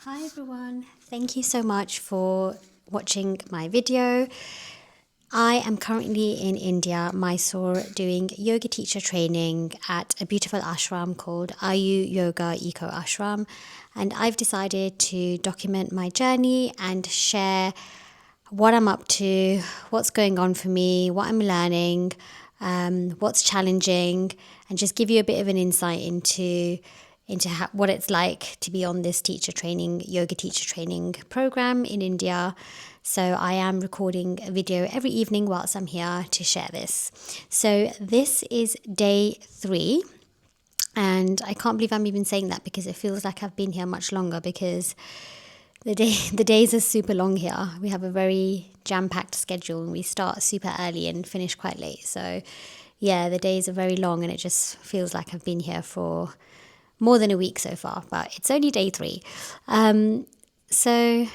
Hi everyone, thank you so much for watching my video. I am currently in India, Mysore, doing yoga teacher training at a beautiful ashram called Ayur Yoga Eco Ashram, and I've decided to document my journey and share what I'm up to, what's going on for me, what I'm learning, what's challenging, and just give you a bit of an insight into what it's like to be on this yoga teacher training program in India. So I am recording a video every evening whilst I'm here to share this. So this is day 3. And I can't believe I'm even saying that because it feels like I've been here much longer because the days are super long here. We have a very jam-packed schedule and we start super early and finish quite late. So yeah, the days are very long and it just feels like I've been here for more than a week so far, but it's only day 3. So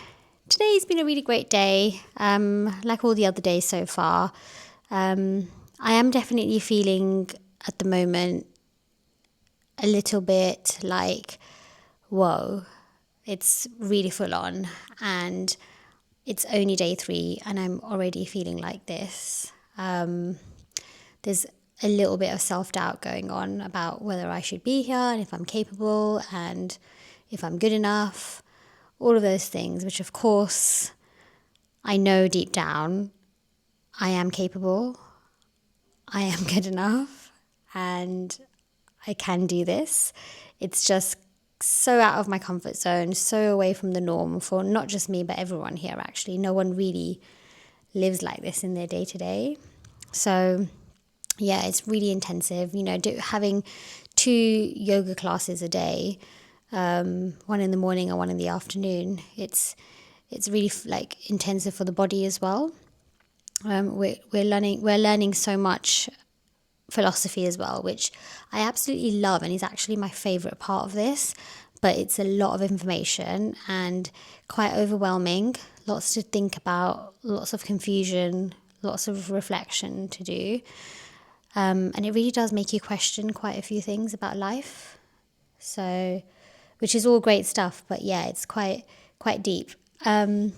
today's been a really great day, like all the other days so far. I am definitely feeling at the moment a little bit like, whoa, it's really full on and it's only day 3 and I'm already feeling like this. There's a little bit of self-doubt going on about whether I should be here and if I'm capable and if I'm good enough, all of those things, which of course I know deep down I am capable, I am good enough, and I can do this. It's just so out of my comfort zone, so away from the norm for not just me, but everyone here actually. No one really lives like this in their day to day. So yeah, it's really intensive. Having 2 yoga classes a day, one in the morning and one in the afternoon. It's really like intensive for the body as well. We're learning so much philosophy as well, which I absolutely love and is actually my favorite part of this. But it's a lot of information and quite overwhelming. Lots to think about, lots of confusion, lots of reflection to do. And it really does make you question quite a few things about life. So, which is all great stuff, but yeah, it's quite deep. So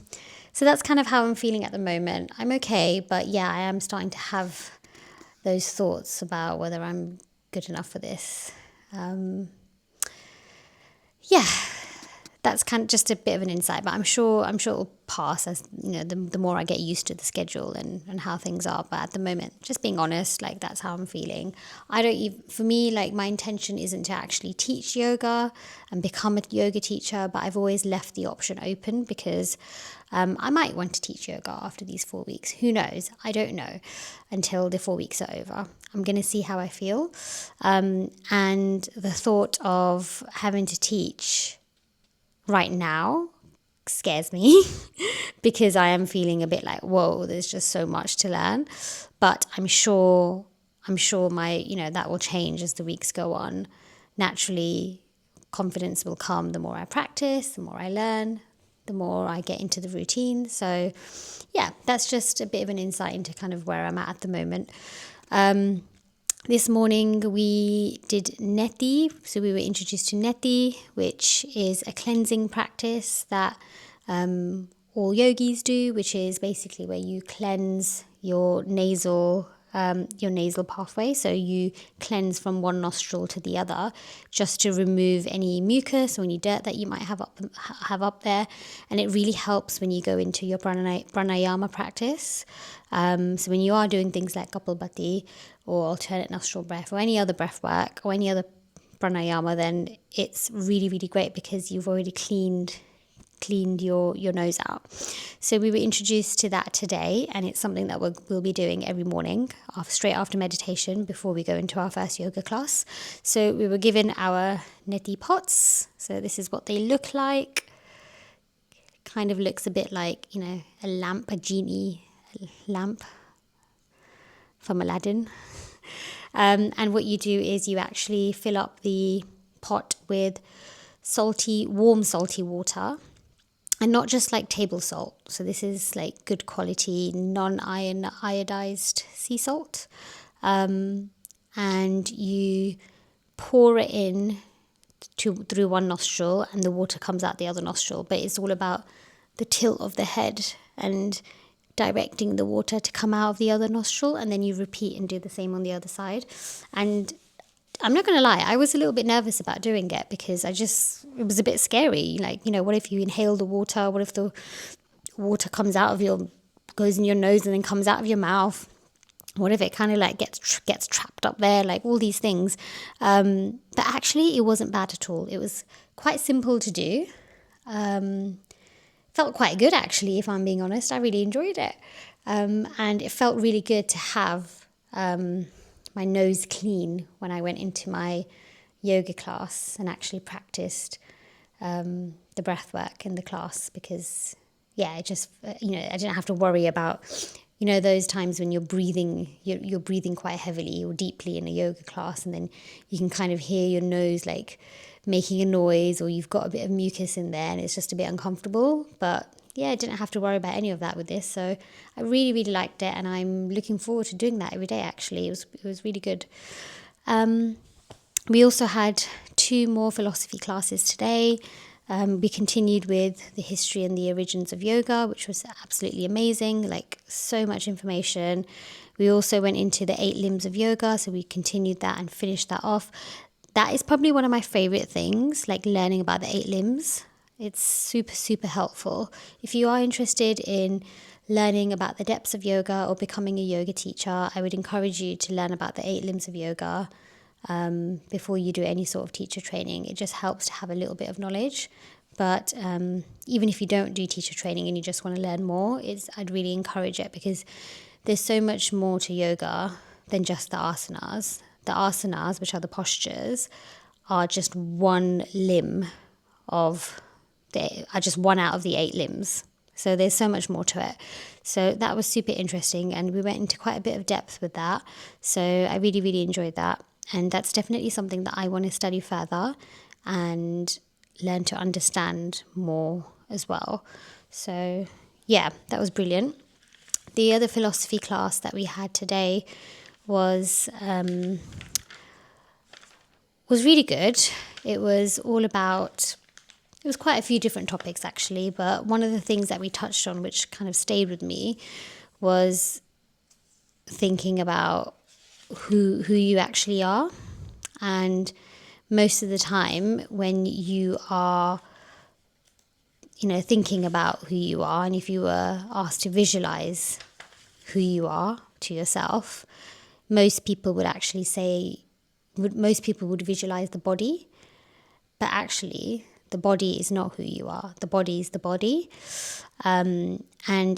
that's kind of how I'm feeling at the moment. I'm okay, but yeah, I am starting to have those thoughts about whether I'm good enough for this. Yeah, that's kind of just a bit of an insight, but I'm sure it'll pass as the more I get used to the schedule and how things are. But at the moment, just being honest, like that's how I'm feeling. For me, like my intention isn't to actually teach yoga and become a yoga teacher, but I've always left the option open because I might want to teach yoga after these 4 weeks. Who knows? I don't know until the 4 weeks are over. I'm going to see how I feel. And the thought of having to teach right now scares me because I am feeling a bit like, whoa, there's just so much to learn. But I'm sure my, that will change as the weeks go on. Naturally, confidence will come the more I practice, the more I learn, the more I get into the routine. So yeah, that's just a bit of an insight into kind of where I'm at the moment. This morning we did neti, so we were introduced to neti, which is a cleansing practice that all yogis do, which is basically where you cleanse your nasal pathway. So you cleanse from one nostril to the other just to remove any mucus or any dirt that you might have up there. And it really helps when you go into your pranayama practice. So when you are doing things like Kapalbhati or alternate nostril breath or any other breath work or any other pranayama, then it's really, really great because you've already cleaned your nose out. So we were introduced to that today, and it's something that we'll be doing every morning straight after meditation before we go into our first yoga class. So we were given our neti pots. So this is what they look like. Kind of looks a bit like, a genie lamp from Aladdin. And what you do is you actually fill up the pot with warm salty water. And not just like table salt. So this is like good quality, non-iodized sea salt. And you pour it in through one nostril and the water comes out the other nostril. But it's all about the tilt of the head and directing the water to come out of the other nostril, and then you repeat and do the same on the other side. And I'm not going to lie, I was a little bit nervous about doing it because it was a bit scary. Like, what if you inhale the water? What if the water goes in your nose and then comes out of your mouth? What if it kind of like gets trapped up there? Like all these things. But actually, it wasn't bad at all. It was quite simple to do. Felt quite good, actually, if I'm being honest. I really enjoyed it. And it felt really good to have my nose clean when I went into my yoga class and actually practiced the breath work in the class, because, I just, I didn't have to worry about, those times when you're breathing quite heavily or deeply in a yoga class, and then you can kind of hear your nose like making a noise, or you've got a bit of mucus in there and it's just a bit uncomfortable. But I didn't have to worry about any of that with this. So I really, really liked it, and I'm looking forward to doing that every day, actually. It was really good. We also had 2 more philosophy classes today. We continued with the history and the origins of yoga, which was absolutely amazing, like so much information. We also went into the 8 limbs of yoga, so we continued that and finished that off. That is probably one of my favorite things, like learning about the 8 limbs. It's super, super helpful. If you are interested in learning about the depths of yoga or becoming a yoga teacher, I would encourage you to learn about the 8 limbs of yoga before you do any sort of teacher training. It just helps to have a little bit of knowledge. But even if you don't do teacher training and you just want to learn more, I'd really encourage it, because there's so much more to yoga than just the asanas. The asanas, which are the postures, are just one out of the 8 limbs. So there's so much more to it. So that was super interesting, and we went into quite a bit of depth with that. So I really, really enjoyed that. And that's definitely something that I want to study further and learn to understand more as well. So that was brilliant. The other philosophy class that we had today was really good. It was quite a few different topics, actually, but one of the things that we touched on, which kind of stayed with me, was thinking about who you actually are. And most of the time when you are thinking about who you are, and if you were asked to visualize who you are to yourself, most people would visualize the body. But actually, the body is not who you are. The body is the body. And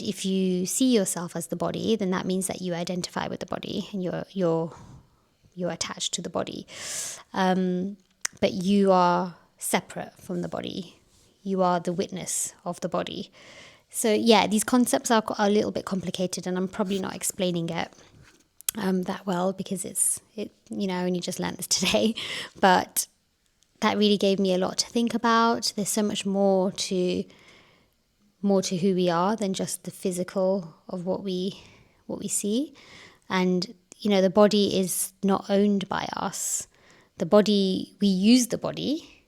if you see yourself as the body, then that means that you identify with the body and you're attached to the body. But you are separate from the body. You are the witness of the body. So these concepts are a little bit complicated, and I'm probably not explaining it that well, because I only just learned this today. But that really gave me a lot to think about. There's so much more to who we are than just the physical of what we see. And the body is not owned by us. The body, we use the body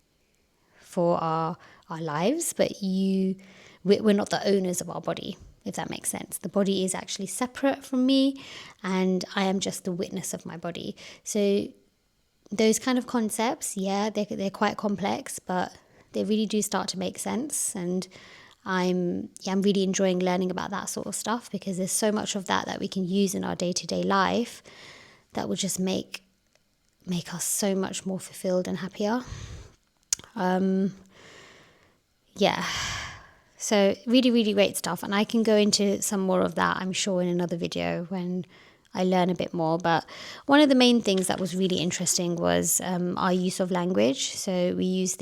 for our lives, but we're not the owners of our body, if that makes sense. The body is actually separate from me, and I am just the witness of my body. So those kind of concepts, they're quite complex, but they really do start to make sense. And I'm really enjoying learning about that sort of stuff, because there's so much of that we can use in our day-to-day life that will just make us so much more fulfilled and happier. So really, really great stuff. And I can go into some more of that, I'm sure, in another video when I learn a bit more. But one of the main things that was really interesting was our use of language. So we use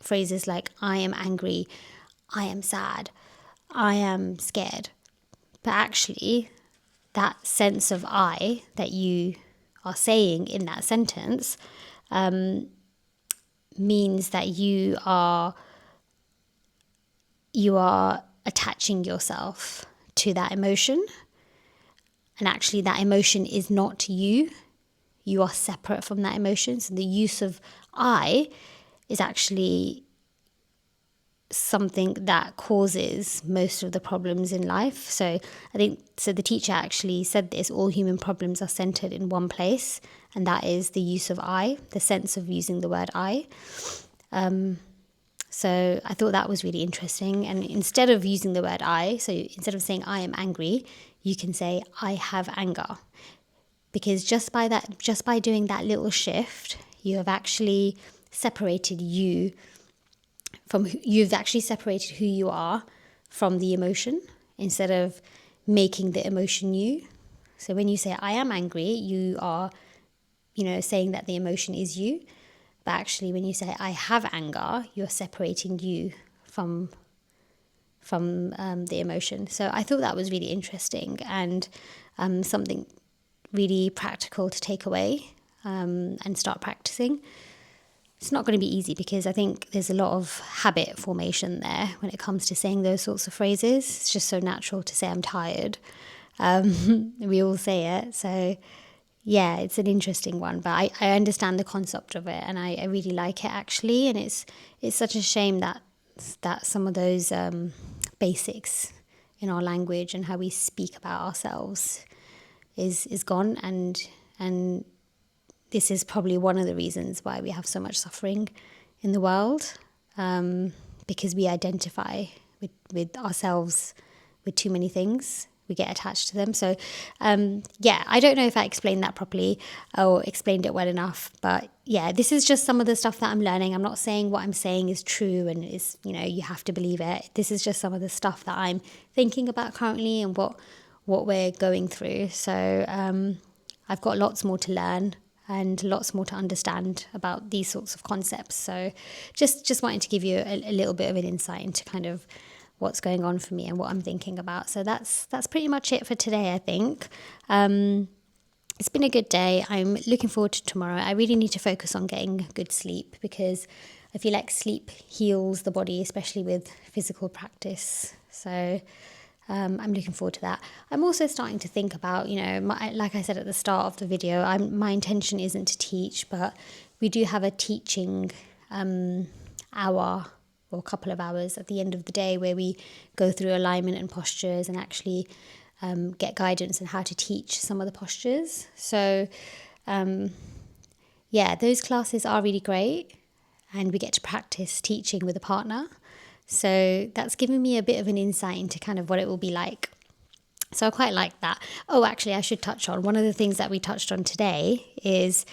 phrases like, I am angry, I am sad, I am scared. But actually, that sense of I that you are saying in that sentence means that you are attaching yourself to that emotion. And actually, that emotion is not you. You are separate from that emotion. So the use of I is actually something that causes most of the problems in life. So I think, so the teacher actually said this: all human problems are centered in one place, and that is the use of I, the sense of using the word I. So I thought that was really interesting. And instead of using the word I, so instead of saying I am angry, you can say I have anger. Because just by doing that little shift, you've actually separated who you are from the emotion, instead of making the emotion you. So when you say I am angry, you are, saying that the emotion is you. But actually, when you say I have anger, you're separating you from the emotion. So I thought that was really interesting, and something really practical to take away and start practicing. It's not going to be easy, because I think there's a lot of habit formation there when it comes to saying those sorts of phrases. It's just so natural to say I'm tired. We all say it. So yeah, it's an interesting one, but I understand the concept of it, and I really like it actually. And it's such a shame that some of those basics in our language and how we speak about ourselves is gone, and this is probably one of the reasons why we have so much suffering in the world, because we identify with ourselves with too many things. We get attached to them. So, I don't know if I explained that properly or explained it well enough. But yeah, this is just some of the stuff that I'm learning. I'm not saying what I'm saying is true and is, you have to believe it. This is just some of the stuff that I'm thinking about currently and what we're going through. So I've got lots more to learn and lots more to understand about these sorts of concepts. So just wanting to give you a little bit of an insight into kind of what's going on for me and what I'm thinking about. So that's pretty much it for today, I think. It's been a good day. I'm looking forward to tomorrow. I really need to focus on getting good sleep, because I feel like sleep heals the body, especially with physical practice. So I'm looking forward to that. I'm also starting to think about, like I said at the start of the video, my intention isn't to teach, but we do have a teaching hour or a couple of hours at the end of the day where we go through alignment and postures and actually get guidance on how to teach some of the postures. So those classes are really great, and we get to practice teaching with a partner. So that's given me a bit of an insight into kind of what it will be like. So I quite like that. Oh, actually, I should touch on one of the things that we touched on today is,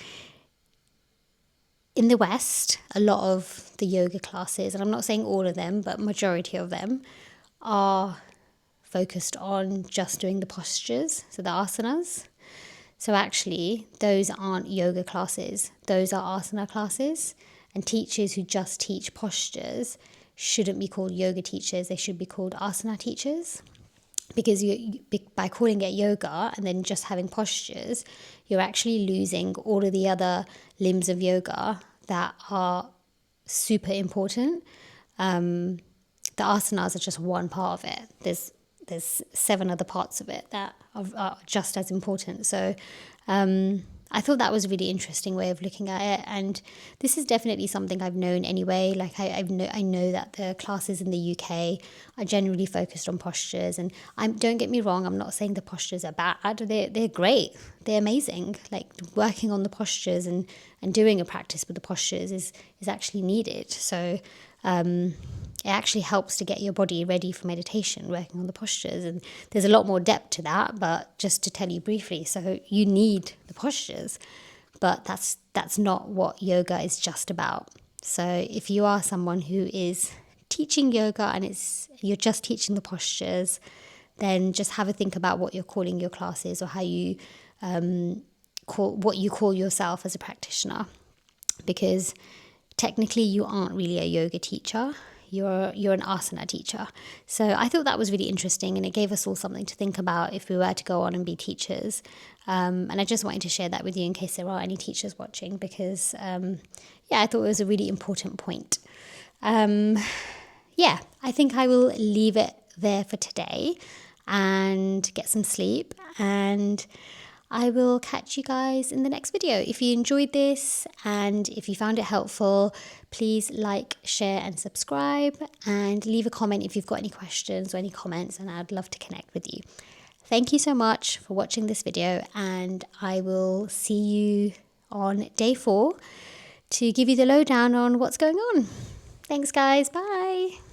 in the West, a lot of the yoga classes, and I'm not saying all of them, but majority of them, are focused on just doing the postures, so the asanas. So actually, those aren't yoga classes. Those are asana classes. And teachers who just teach postures shouldn't be called yoga teachers. They should be called asana teachers. Because by calling it yoga and then just having postures, you're actually losing all of the other limbs of yoga that are super important. The asanas are just one part of it. There's 7 other parts of it that are just as important. So I thought that was a really interesting way of looking at it, and this is definitely something I've known anyway. Like I know that the classes in the UK are generally focused on postures, and don't get me wrong, I'm not saying the postures are bad. They're great. They're amazing. Like working on the postures and doing a practice with the postures is actually needed. So it actually helps to get your body ready for meditation, working on the postures. And there's a lot more depth to that, but just to tell you briefly, so you need the postures, but that's not what yoga is just about. So if you are someone who is teaching yoga and you're just teaching the postures, then just have a think about what you're calling your classes, or how you what you call yourself as a practitioner, because technically you aren't really a yoga teacher. You're an asana teacher. So I thought that was really interesting, and it gave us all something to think about if we were to go on and be teachers. And I just wanted to share that with you in case there are any teachers watching, because I thought it was a really important point. I think I will leave it there for today and get some sleep, and I will catch you guys in the next video. If you enjoyed this and if you found it helpful, please like, share and subscribe, and leave a comment if you've got any questions or any comments, and I'd love to connect with you. Thank you so much for watching this video, and I will see you on day 4 to give you the lowdown on what's going on. Thanks guys, bye.